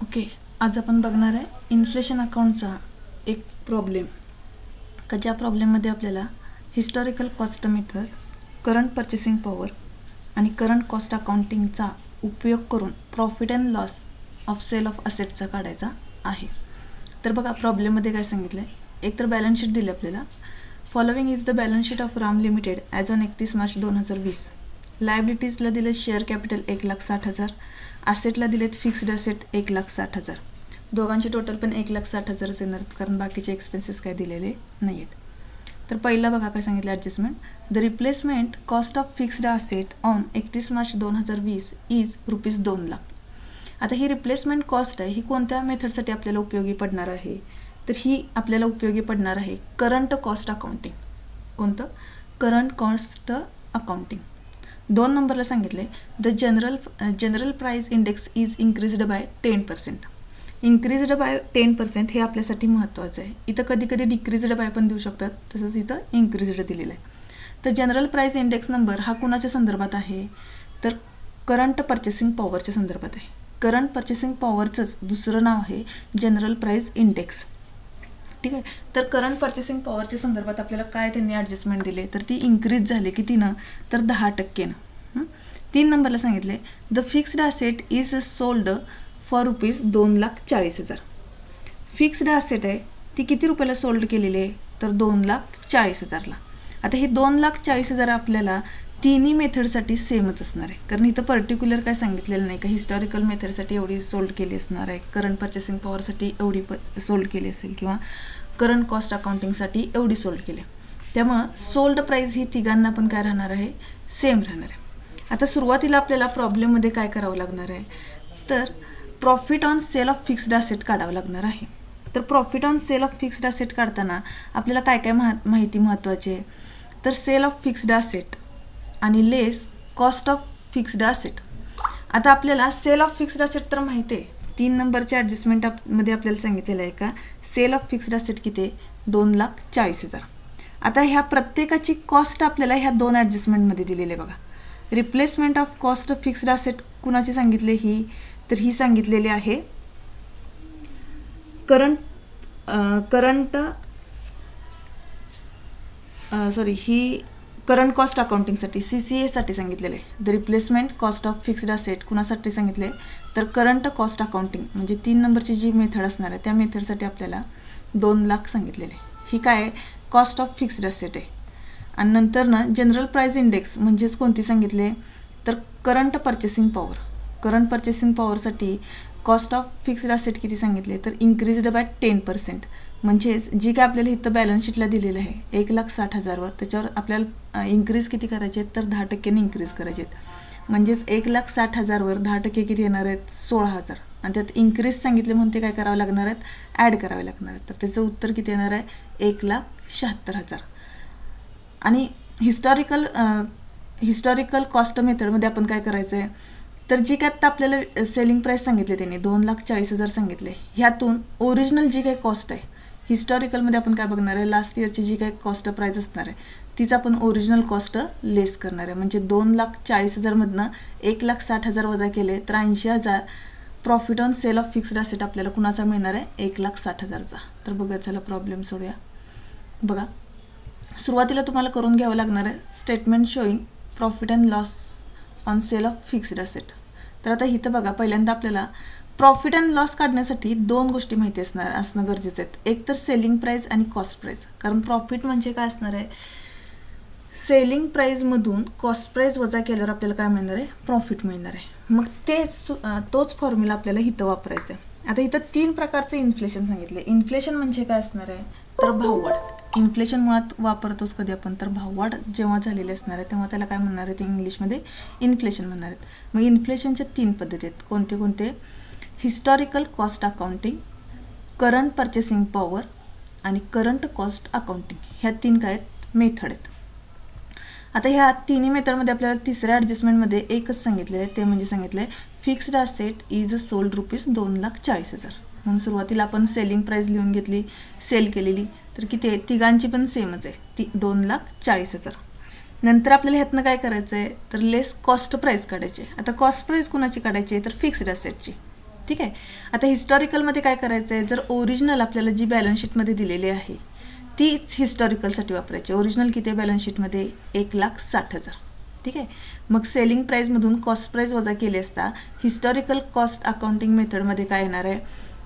Okay, आज आपण बघणार आहे इन्फ्लेशन अकाउंटचा एक प्रॉब्लेम का ज्या प्रॉब्लेममध्ये आपल्याला historical cost method, current purchasing power आणि करंट कॉस्ट अकाउंटिंगचा उपयोग करून profit and loss of sale of असेटचा काढायचा आहे. तर बघा प्रॉब्लेममध्ये काय सांगितलं आहे. एक तर बॅलन्स शीट दिली आपल्याला. Following is the balance sheet of Ram limited as on 31 March 2020. लायबिलिटीजला दिले शेअर कॅपिटल 1,60,000. ॲसेटला दिलेत फिक्स्ड ॲसेट 1,60,000. दोघांचे टोटल पण 1,60,000 येणार कारण बाकीचे एक्सपेन्सेस काय दिलेले नाही आहेत. तर पहिला बघा काय सांगितलं adjustment. The replacement cost of fixed asset on 31 March 2020 is ₹2,00,000. आता ही रिप्लेसमेंट कॉस्ट आहे ही कोणत्या मेथडसाठी आपल्याला उपयोगी पडणार आहे. तर ही आपल्याला उपयोगी पडणार आहे करंट कॉस्ट अकाउंटिंग. कोणतं? Current cost accounting. 2 नंबरला सांगितले the general price index is increased by 10%. Increased by 10% हे आपल्यासाठी महत्त्वाचं आहे. इथं कधी कधी डिक्रीज्ड बाय पण देऊ शकतात, तसंच इथं इन्क्रीज्ड दिलेलं आहे. तर जनरल प्राइस इंडेक्स नंबर हा कुणाच्या संदर्भात आहे. तर करंट पर्चेसिंग पॉवरच्या संदर्भात आहे. करंट पर्चेसिंग पॉवरचंच दुसरं नाव आहे जनरल प्राइस इंडेक्स. ठीक आहे. तर करंट पर्चेसिंग पॉवरच्या संदर्भात आपल्याला काय त्यांनी ॲडजस्टमेंट दिले तर ती इन्क्रीज झाली कितीनं तर 10%. 3 नंबरला सांगितले the fixed asset is sold for ₹2,40,000. Fixed asset आहे ती किती रुपयाला सोल्ड केलेली आहे तर 2,40,000ला. आता हे 2,40,000 आपल्याला तिन्ही मेथडसाठी सेमच असणार आहे कारण इथं पर्टिक्युलर काय सांगितलेलं नाही का हिस्टॉरिकल मेथडसाठी एवढी सोल्ड केली असणार आहे, करंट पर्चेसिंग पॉवरसाठी एवढी सोल्ड केली असेल किंवा करंट कॉस्ट अकाउंटिंगसाठी एवढी सोल्ड केली. त्यामुळं सोल्ड प्राईस ही तिघांना पण काय राहणार आहे सेम राहणार आहे. आता सुरुवातीला आपल्याला प्रॉब्लेममध्ये काय करावं लागणार आहे तर profit on sale of fixed asset काढावं लागणार आहे. तर profit on sale of fixed asset काढताना आपल्याला काय काय माहिती महत्त्वाची आहे तर सेल ऑफ फिक्स्ड ॲसेट आणि लेस कॉस्ट ऑफ फिक्स्ड ॲसेट. आता आपल्याला सेल ऑफ फिक्स्ड ॲसेट तर माहिती आहे. 3 नंबरच्या ॲडजस्टमेंटमध्ये आपल्याला सांगितलेलं आहे का सेल ऑफ फिक्स्ड ॲसेट किती आहे 2,40,000. आता ह्या प्रत्येकाची कॉस्ट आपल्याला ह्या 2 ॲडजस्टमेंटमध्ये दिलेली आहे बघा. Replacement of cost of fixed asset कुणाची सांगितले ही तर ही सांगितलेली आहे करंट कॉस्ट अकाउंटिंगसाठी CCAसाठी सांगितलेलं आहे. The replacement cost of fixed asset कुणासाठी सांगितले तर करंट कॉस्ट अकाउंटिंग म्हणजे 3 नंबरची जी मेथड असणार आहे त्या मेथडसाठी आपल्याला 2,00,000 सांगितलेले. ही काय आहे कॉस्ट ऑफ फिक्स्ड ॲसेट आहे. आणि नंतर ना जनरल प्राइस इंडेक्स म्हणजेच कोणती सांगितले तर current purchasing power. Current purchasing पॉवरसाठी कॉस्ट ऑफ फिक्स्ड ॲसेट किती सांगितले तर इन्क्रीज्ड बाय 10%. म्हणजेच जी काय आपल्याला इथं बॅलन्स शीटला दिलेलं आहे 1,60,000वर त्याच्यावर आपल्याला इन्क्रीज किती करायचे आहेत तर 10% इन्क्रीज करायचे आहेत. म्हणजेच 1,60,000वर 10% किती येणार आहेत 16,000 आणि त्यात इन्क्रीज सांगितले म्हणून ते काय करावं लागणार आहेत ॲड करावे लागणार आहेत. तर त्याचं उत्तर किती येणार आहे 1,76,000. आणि हिस्टॉरिकल कॉस्ट मेथडमध्ये आपण काय करायचं आहे तर जी काय आत्ता आपल्याला सेलिंग प्राईस सांगितले त्यांनी 2,40,000 सांगितले ह्यातून ओरिजिनल जी काही कॉस्ट आहे हिस्टॉरिकलमध्ये आपण काय बघणार आहे लास्ट इयरची जी काही कॉस्ट प्राईस असणार आहे तीच आपण ओरिजिनल कॉस्ट लेस करणार आहे. म्हणजे 2,40,000मधनं 1,60,000 वजा केले तर 80,000 profit on sale of fixed asset आपल्याला कुणाचा मिळणार आहे 1,60,000चा. तर बघा चला प्रॉब्लेम सोडूया. बघा सुरुवातीला तुम्हाला करून घ्यावं लागणार आहे statement showing profit and loss on sale of fixed asset. तर आता इथं बघा पहिल्यांदा आपल्याला प्रॉफिट अँड लॉस काढण्यासाठी 2 गोष्टी माहिती असणं गरजेचं आहे. एक तर सेलिंग प्राईस आणि कॉस्ट प्राईस. कारण प्रॉफिट म्हणजे काय असणार आहे सेलिंग प्राईजमधून कॉस्ट प्राईस वजा केल्यावर आपल्याला काय मिळणार आहे प्रॉफिट मिळणार आहे. मग तोच फॉर्म्युला आपल्याला इथं वापरायचा आहे. आता इथं 3 प्रकारचे इन्फ्लेशन सांगितले. इन्फ्लेशन म्हणजे काय असणार आहे तर भाववाढ. इन्फ्लेशन मुळात वापरतोच कधी आपण तर भाववाढ जेव्हा झालेली असणार आहे तेव्हा त्याला काय म्हणणार आहे ते इंग्लिशमध्ये इन्फ्लेशन म्हणणार आहेत. मग इन्फ्लेशनच्या 3 पद्धती आहेत. कोणते कोणते historical cost accounting, current purchasing power आणि करंट कॉस्ट अकाउंटिंग ह्या 3 काय आहेत मेथड आहेत. आता ह्या तिन्ही मेथडमध्ये आपल्याला तिसऱ्या ॲडजस्टमेंटमध्ये एकच सांगितलेलं आहे ते म्हणजे सांगितलं आहे फिक्स्ड ॲसेट इज सोल्ड ₹2,40,000. म्हणून सुरुवातीला आपण सेलिंग प्राईस लिहून घेतली सेल केलेली तर किती आहे तिघांची पण सेमच आहे ती 2,40,000. नंतर आपल्याला ह्यातनं काय करायचं आहे तर लेस कॉस्ट प्राईस काढायची आहे. आता कॉस्ट प्राईस कुणाची काढायची आहे तर फिक्स्ड ॲसेटची. ठीक आहे. आता हिस्टॉरिकलमध्ये काय करायचं आहे, जर ओरिजिनल आपल्याला जी बॅलन्स शीटमध्ये दिलेली आहे तीच हिस्टॉरिकलसाठी वापरायची. ओरिजिनल किती आहे बॅलन्स शीटमध्ये 1,60,000. ठीक आहे. मग सेलिंग प्राईजमधून कॉस्ट प्राईज वजा केली असता हिस्टॉरिकल कॉस्ट अकाउंटिंग मेथडमध्ये काय येणार आहे,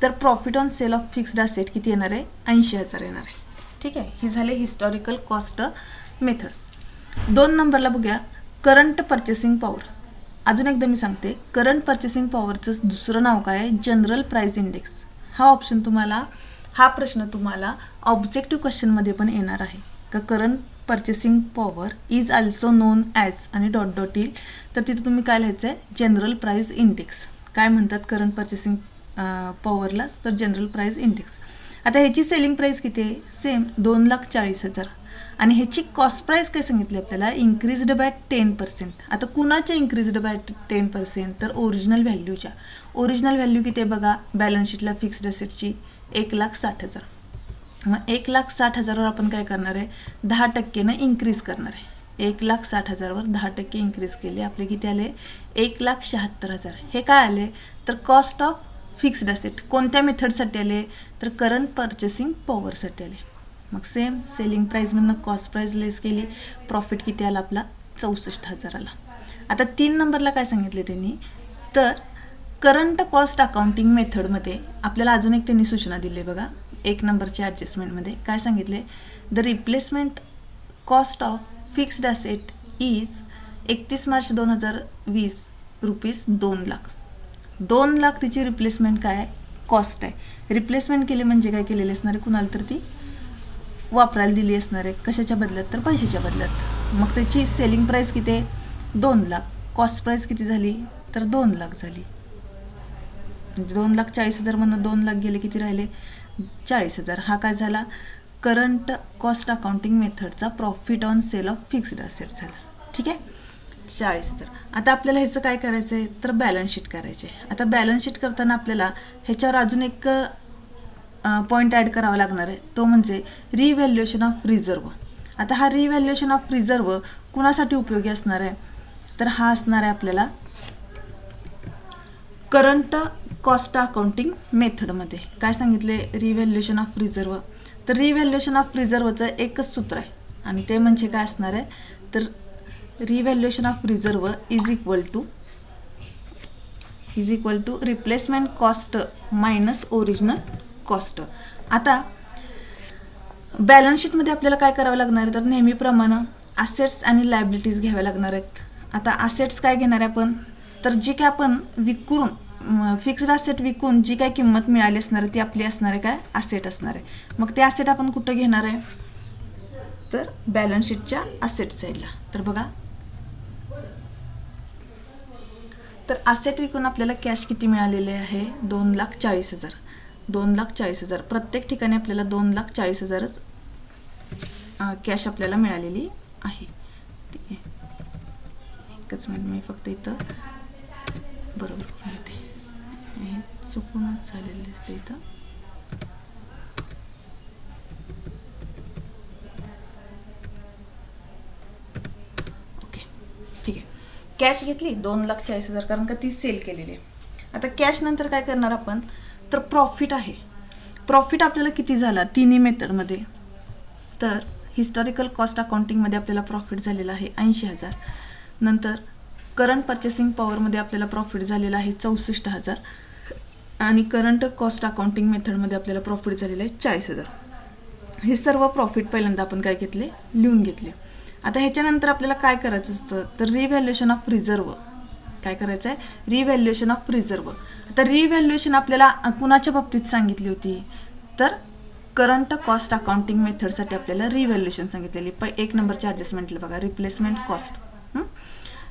तर profit on sale of fixed asset किती येणार आहे, 80,000 येणार आहे. ठीक आहे. ही झाले हिस्टॉरिकल कॉस्ट मेथड. 2 नंबरला बघूया करंट पर्चेसिंग पॉवर. अजून एकदा मी सांगते, करंट पर्चेसिंग पॉवरचं दुसरं नाव काय आहे, जनरल प्राइस इंडेक्स. हा प्रश्न तुम्हाला ऑब्जेक्टिव्ह क्वेश्चनमध्ये पण येणार आहे का current purchasing power is also non as आणि डॉट डॉट येईल, तर तिथे तुम्ही काय लिहायचं आहे, जनरल प्राइस इंडेक्स. काय म्हणतात करंट पर्चेसिंग पॉवरला, तर जनरल प्राइस इंडेक्स. आता ह्याची सेलिंग प्राइस किती आहे, सेम 2,40,000 आणि ह्याची कॉस्ट प्राइस काय सांगितली आपल्याला, इन्क्रीज्ड बाय 10%. आता कुणाच्या इन्क्रीज्ड बाय 10%, तर ओरिजिनल व्हॅल्यूच्या. ओरिजिनल व्हॅल्यू किती आहे बघा बॅलन्स शीटला फिक्स्ड असेटची 1,60,000. मग 1,60,000वर आपण काय करणार आहे, 10% इन्क्रीज करणार आहे. 1,60,000वर 10% इन्क्रीज केले, आपले किती आले, 1,76,000. हे काय आले, तर कॉस्ट ऑफ फिक्स्ड असेट. कोणत्या मेथडसाठी आले, तर करंट पर्चेसिंग पॉवरसाठी आले. मग सेम सेलिंग प्राईजमधनं कॉस्ट प्राईज लेस केली, प्रॉफिट किती आला आपला, 64,000 आला. आता 3 नंबरला काय सांगितले त्यांनी, तर करंट कॉस्ट अकाउंटिंग मेथडमध्ये आपल्याला अजून एक त्यांनी सूचना दिली बघा. 1 नंबरच्या ॲडजस्टमेंटमध्ये काय सांगितले, the replacement cost of fixed asset is 31 March 2020 rupees 2,00,000. 2,00,000 तिची रिप्लेसमेंट काय आहे, कॉस्ट आहे. रिप्लेसमेंट केली म्हणजे काय केलेली असणार आहे, कुणाला तर ती वापरायला दिली असणार आहे, कशाच्या बदल्यात, तर पैशाच्या बदल्यात. मग त्याची सेलिंग प्राईस किती आहे, 2,00,000. कॉस्ट प्राईस किती झाली, तर 2,00,000 झाली. म्हणजे 2,40,000 मधून 2,00,000 गेले, किती राहिले, 40,000. हा काय झाला, करंट कॉस्ट अकाउंटिंग मेथडचा profit on sale of fixed asset झाला. ठीक आहे, 40,000. आता आपल्याला ह्याचं काय करायचं आहे, तर बॅलन्स शीट करायचे. आता बॅलन्स शीट करताना आपल्याला ह्याच्यावर अजून एक पॉईंट ॲड करावा लागणार आहे, तो म्हणजे रिव्हॅल्युएशन ऑफ रिझर्व्ह. आता हा रिव्हॅल्युएशन ऑफ रिझर्व्ह कुणासाठी उपयोगी असणार आहे, तर हा असणार आहे आपल्याला करंट कॉस्ट अकाउंटिंग मेथडमध्ये. काय सांगितले, रिव्हॅल्युएशन ऑफ रिझर्व्ह. तर रिव्हॅल्युएशन ऑफ रिझर्व्हचं एकच सूत्र आहे आणि ते म्हणजे काय असणार आहे, तर revaluation of reserve is equal to replacement cost minus original cost. आता बॅलन्स शीटमध्ये आपल्याला काय करावं लागणार आहे, तर नेहमीप्रमाणे असेट्स आणि लायबिलिटीज घ्याव्या लागणार आहेत. आता असेट्स काय घेणार आहे आपण, तर जी काय आपण विकून फिक्स्ड असेट विकून जी काय किंमत मिळाली असणार आहे ती आपली असणार आहे काय, असेट असणार आहे. मग ते असेट आपण कुठं घेणार आहे, तर बॅलन्स शीटच्या असेट साईडला. तर बघा, तर असेट विकून आपल्याला कॅश किती मिळालेले आहे, 2,40,000. 2,40,000 प्रत्येक ठिकाणी आपल्याला 2,40,000च कॅश आपल्याला मिळालेली आहे. ठीक आहे, एकच मिनिट मी फक्त इथं बरोबर म्हणते, हे चुकूनच झालेलं दिसते इथं. ओके, ठीक आहे. कॅश घेतली 2,40,000 कारण का ती सेल केलेली आहे. आता कॅश नंतर काय करणार आपण, तर प्रॉफिट आहे. प्रॉफिट आपल्याला किती झाला तिन्ही मेथडमध्ये, तर हिस्टॉरिकल कॉस्ट अकाउंटिंगमध्ये आपल्याला प्रॉफिट झालेला आहे 80,000. नंतर करंट पर्चेसिंग पॉवरमध्ये आपल्याला प्रॉफिट झालेला आहे 64,000 आणि करंट कॉस्ट अकाउंटिंग मेथडमध्ये आपल्याला प्रॉफिट झालेलं आहे 40,000. हे सर्व प्रॉफिट पहिल्यांदा आपण काय घेतले, लिहून घेतले. आता ह्याच्यानंतर आपल्याला काय करायचं असतं, तर रिव्हॅल्युएशन ऑफ रिझर्व्ह. काय करायचं आहे, रिव्हॅल्युएशन ऑफ रिझर्व्ह. आता रिव्हॅल्युएशन आपल्याला कुणाच्या बाबतीत सांगितली होती, तर करंट कॉस्ट अकाउंटिंग मेथडसाठी आपल्याला रिव्हॅल्युएशन सांगितलेली 1 नंबरच्या ॲडजस्टमेंटला बघा, रिप्लेसमेंट कॉस्ट.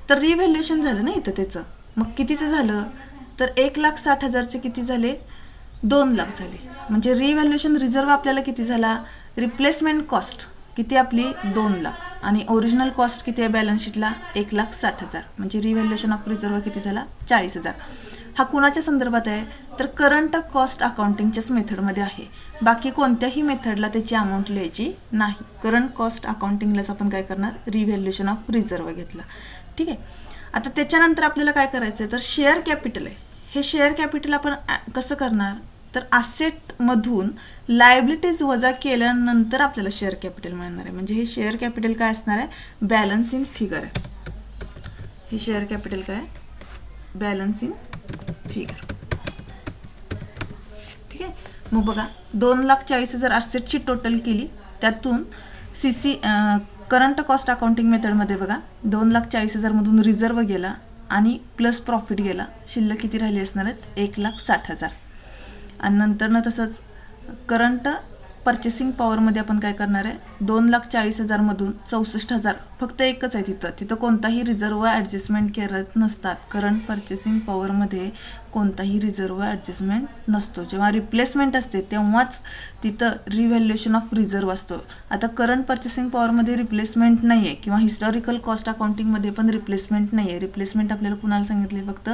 तर रिव्हॅल्युएशन झालं ना इथं त्याचं, मग कितीचं झालं, तर 1,60,000चे किती झाले, 2,00,000 झाले. म्हणजे रिव्हॅल्युएशन रिझर्व्ह आपल्याला किती झाला, रिप्लेसमेंट कॉस्ट किती आपली 2,00,000 आणि ओरिजिनल कॉस्ट किती आहे बॅलन्स शीटला 1,60,000. म्हणजे रिव्हॅल्युएशन ऑफ रिझर्व्ह किती झाला, 40,000. हा कुणाच्या संदर्भात आहे, तर करंट कॉस्ट अकाउंटिंगच्याच मेथडमध्ये आहे. बाकी कोणत्याही मेथडला त्याची अमाऊंट लिहायची नाही. करंट कॉस्ट अकाउंटिंगलाच आपण काय करणार, रिव्हॅल्युएशन ऑफ रिझर्व्ह घेतला. ठीक आहे. आता त्याच्यानंतर आपल्याला काय करायचं आहे, तर शेअर कॅपिटल आहे. हे शेअर कॅपिटल आपण कसं करणार, तर असेटमधून लायबिलिटीज वजा केल्यानंतर आपल्याला शेअर कॅपिटल मिळणार आहे. म्हणजे हे शेअर कॅपिटल काय असणार आहे, बॅलन्स इन फिगर आहे. हे शेअर कॅपिटल काय, बॅलन्स इन फिगर. ठीक आहे. मग बघा 2,40,000 असेटची टोटल केली, त्यातून CC करंट कॉस्ट अकाउंटिंग मेथडमध्ये बघा 2,40,000 मधून रिझर्व गेला आणि प्लस प्रॉफिट गेला, शिल्लक किती राहिली असणार आहेत, 1,60,000. आणि नंतर ना तसंच करंट परचेसिंग पॉवरमध्ये आपण काय करणार आहे, 2,40,000 मधून 64,000, फक्त एकच आहे तिथं कोणताही रिझर्व ॲडजस्टमेंट करत नसतात. करंट परचेसिंग पॉवरमध्ये कोणताही रिझर्व ॲडजस्टमेंट नसतो. जेव्हा रिप्लेसमेंट असते तेव्हाच तिथं रिव्हॅल्युएशन ऑफ रिझर्व असतो. आता करंट परचेसिंग पॉवरमध्ये रिप्लेसमेंट नाही आहे किंवा हिस्टॉरिकल कॉस्ट अकाउंटिंगमध्ये पण रिप्लेसमेंट नाही आहे. रिप्लेसमेंट आपल्याला कुणाला सांगितले, फक्त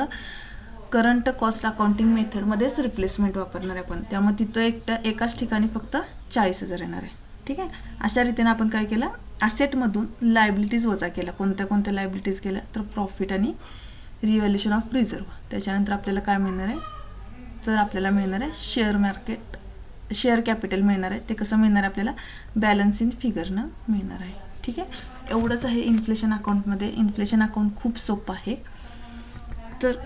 करंट कॉस्ट अकाउंटिंग मेथडमध्येच रिप्लेसमेंट वापरणार आहे आपण. त्यामुळे तिथं एकाच ठिकाणी फक्त 40,000 येणार आहे. ठीक आहे. अशा रीतीने आपण काय केलं, असेटमधून लायबिलिटीज वजा केला. कोणत्या लायबिलिटीज केल्या, तर प्रॉफिट आणि रिव्हॅल्युएशन ऑफ रिझर्व. त्याच्यानंतर आपल्याला काय मिळणार आहे, तर आपल्याला मिळणार आहे शेअर कॅपिटल मिळणार आहे. ते कसं मिळणार आहे आपल्याला, बॅलन्स इन फिगरनं मिळणार आहे. ठीक आहे. एवढंच आहे इन्फ्लेशन अकाउंटमध्ये. इन्फ्लेशन अकाउंट खूप सोपं आहे. तर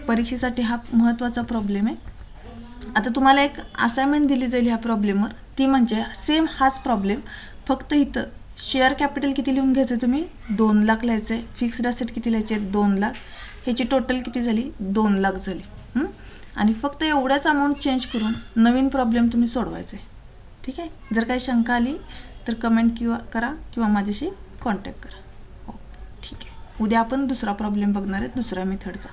परीक्षेसाठी हा महत्त्वाचा प्रॉब्लेम आहे. आता तुम्हाला एक असाइनमेंट दिली जाईल ह्या प्रॉब्लेमवर, ती म्हणजे सेम हाच प्रॉब्लेम, फक्त इथं शेअर कॅपिटल किती लिहून घ्यायचं, तुम्ही 2,00,000 लिहायचं आहे. फिक्स्ड असेट किती लिहायचे, 2,00,000. ह्याची टोटल किती झाली, 2,00,000 झाली. आणि फक्त एवढ्याच अमाऊंट चेंज करून नवीन प्रॉब्लेम तुम्ही सोडवायचे. ठीक आहे. जर काही शंका आली तर कमेंट करा किंवा माझ्याशी कॉन्टॅक्ट करा. ठीक आहे. उद्या आपण दुसरा प्रॉब्लेम बघणार आहे, दुसऱ्या मेथडचा.